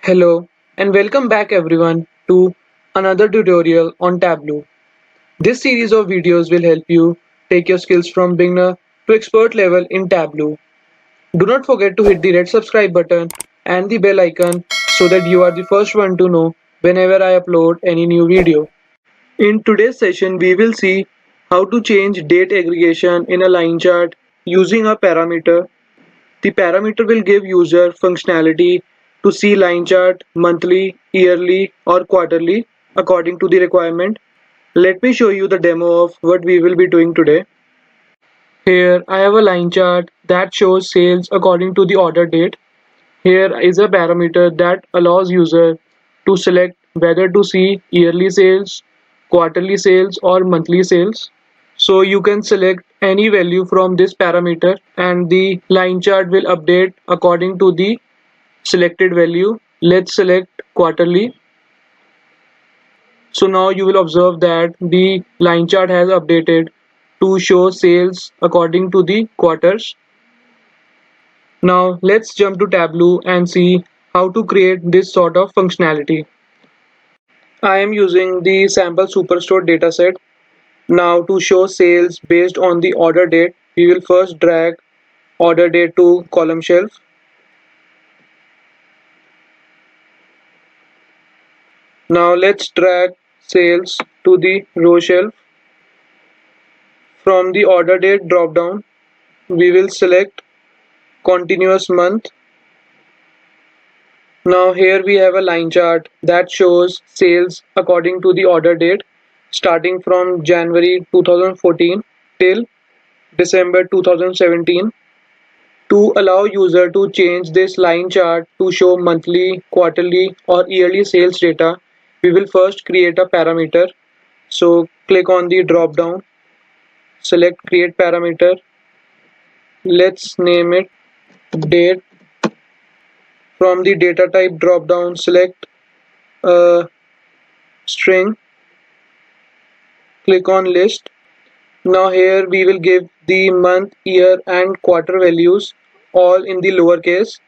Hello and welcome back everyone to another tutorial on Tableau. This series of videos will help you take your skills from beginner to expert level in Tableau. Do not forget to hit the red subscribe button and the bell icon so that you are the first one to know whenever I upload any new video. In today's session we will see how to change date aggregation in a line chart using a parameter. The parameter will give user functionality to see line chart monthly, yearly or quarterly according to the requirement. Let me show you the demo of what we will be doing today. Here I have a line chart that shows sales according to the order date. Here is a parameter that allows user to select whether to see yearly sales, quarterly sales or monthly sales. So you can select any value from this parameter and the line chart will update according to the selected value. Let's select quarterly. So now you will observe that the line chart has updated to show sales according to the quarters. Now let's jump to Tableau and see how to create this sort of functionality. I am using the sample superstore dataset. Now to show sales based on the order date, we will first drag order date to column shelf. Now let's drag sales to the row shelf. From the order date drop down, we will select continuous month. Now here we have a line chart that shows sales according to the order date starting from January 2014 till December 2017. To allow user to change this line chart to show monthly, quarterly or yearly sales data, we will first create a parameter. So click on the drop down, select create parameter. Let's name it date. From the data type drop down, select a string, click on list. Now here we will give the month, year and quarter values all in the lowercase.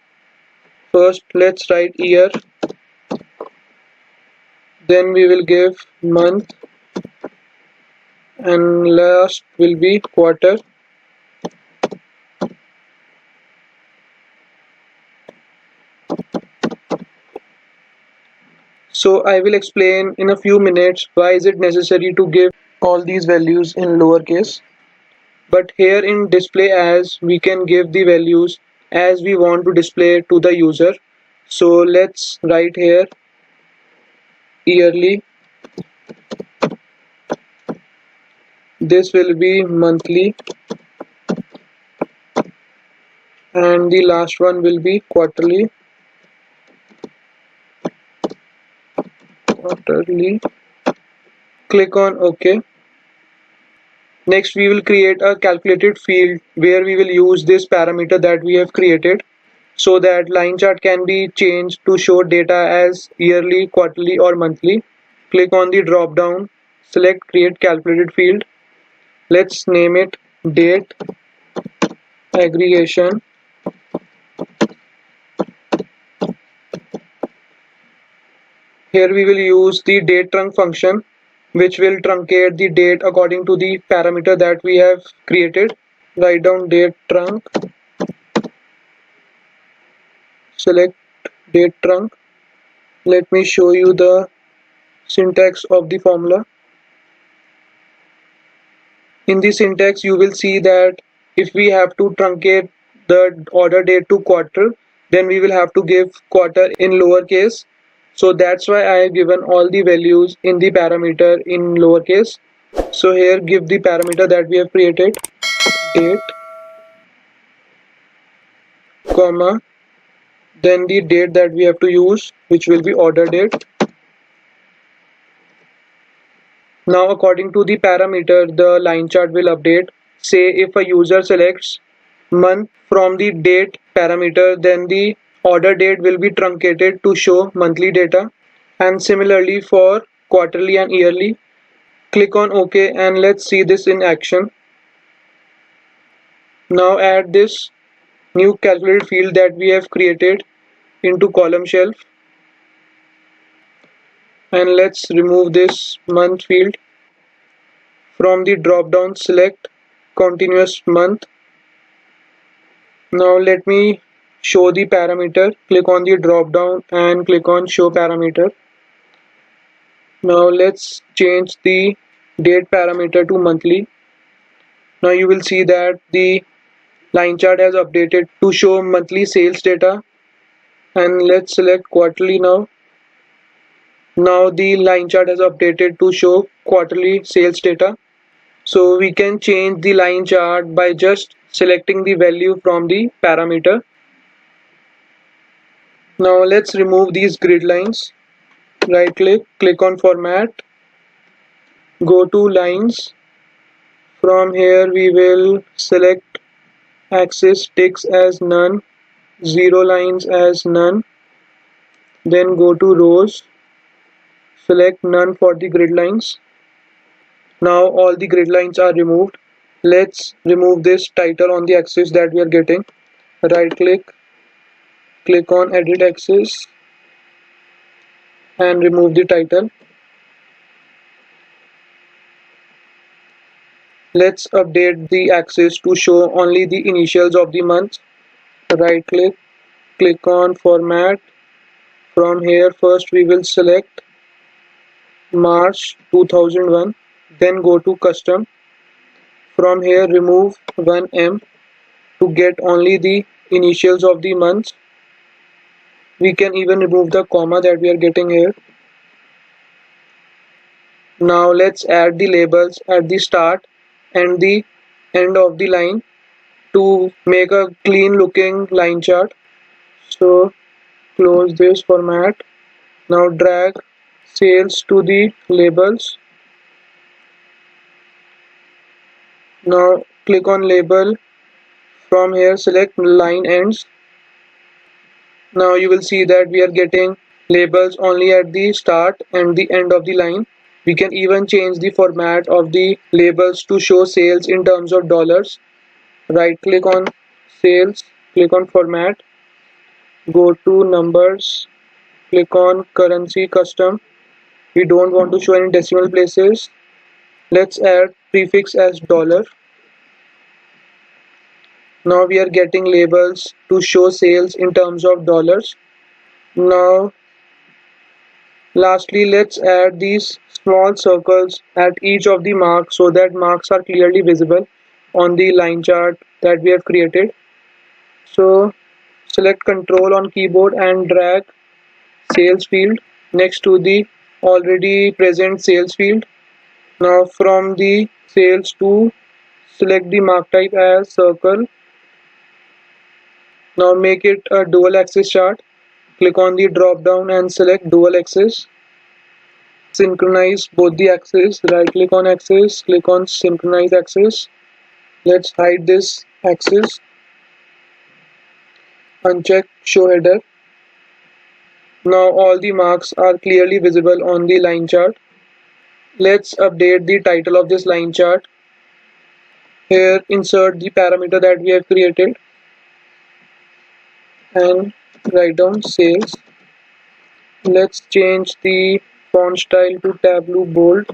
First let's write year, then we will give month and last will be quarter. So I will explain in a few minutes why is it necessary to give all these values in lowercase. But here in display as, we can give the values as we want to display to the user. So let's write here yearly, this will be monthly and the last one will be quarterly. Click on OK. Next we will create a calculated field where we will use this parameter that we have created so that line chart can be changed to show data as yearly, quarterly or monthly. Click on the drop down, select create calculated field. Let's name it date aggregation. Here we will use the date trunc function which will truncate the date according to the parameter that we have created. Write down date trunc, select date trunc. Let me show you the syntax of the formula. In the syntax you will see that if we have to truncate the order date to quarter, then we will have to give quarter in lowercase. So that's why I have given all the values in the parameter in lowercase. So here give the parameter that we have created, date, comma, then the date that we have to use, which will be order date. Now according to the parameter, the line chart will update. Say if a user selects month from the date parameter, then the order date will be truncated to show monthly data. And similarly for quarterly and yearly. Click on OK and let's see this in action. Now add this new calculated field that we have created into column shelf. and let's remove this month field. From the drop down select continuous month. Now let me show the parameter. Click on the drop down and click on show parameter. Now let's change the date parameter to monthly. Now you will see that the line chart has updated to show monthly sales data, and let's select quarterly now. Now the line chart has updated to show quarterly sales data. So we can change the line chart by just selecting the value from the parameter. Now let's remove these grid lines. Right click, click on format, go to lines. From here we will select axis ticks as none, zero lines as none. Then go to rows, select none for the grid lines. Now all the grid lines are removed. Let's remove this title on the axis that we are getting. Right click, click on edit axis and remove the title. Let's update the axis to show only the initials of the month. Right click, click on format. From here first we will select March 2001, then go to custom. From here remove 1M to get only the initials of the month. We can even remove the comma that we are getting here. Now let's add the labels at the start and the end of the line to make a clean looking line chart. So close this format. Now drag sales to the labels. Now click on label. From here select line ends. Now you will see that we are getting labels only at the start and the end of the line. We can even change the format of the labels to show sales in terms of dollars. Right click on sales, click on format, go to numbers, click on currency custom. We don't want to show any decimal places. Let's add prefix as dollar. Now we are getting labels to show sales in terms of dollars. Now lastly, let's add these small circles at each of the marks so that marks are clearly visible on the line chart that we have created. So select Control on keyboard and drag sales field next to the already present sales field. Now from the sales to select the mark type as circle. Now make it a dual axis chart. Click on the drop down and select dual axis. Synchronize both the axes. Right click on axis, click on synchronize axis. Let's hide this axis. Uncheck show header. Now all the marks are clearly visible on the line chart. Let's update the title of this line chart. Here insert the parameter that we have created and write down sales. Let's change the font style to Tableau bold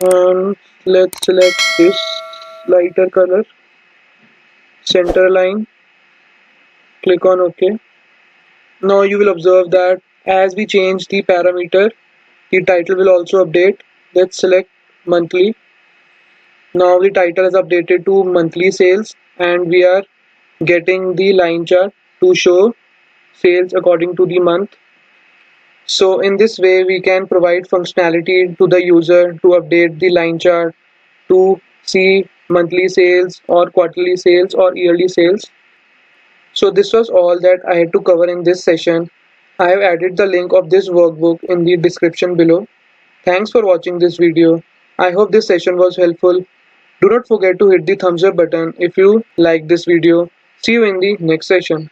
and let's select this lighter color, center line, click on OK. Now you will observe that as we change the parameter, the title will also update. Let's select monthly. Now the title is updated to monthly sales and we are getting the line chart to show sales according to the month. So in this way we can provide functionality to the user to update the line chart to see monthly sales or quarterly sales or yearly sales. So this was all that I had to cover in this session. I have added the link of this workbook in the description below. Thanks for watching this video. I hope this session was helpful. Do not forget to hit the thumbs up button if you like this video. See you in the next session.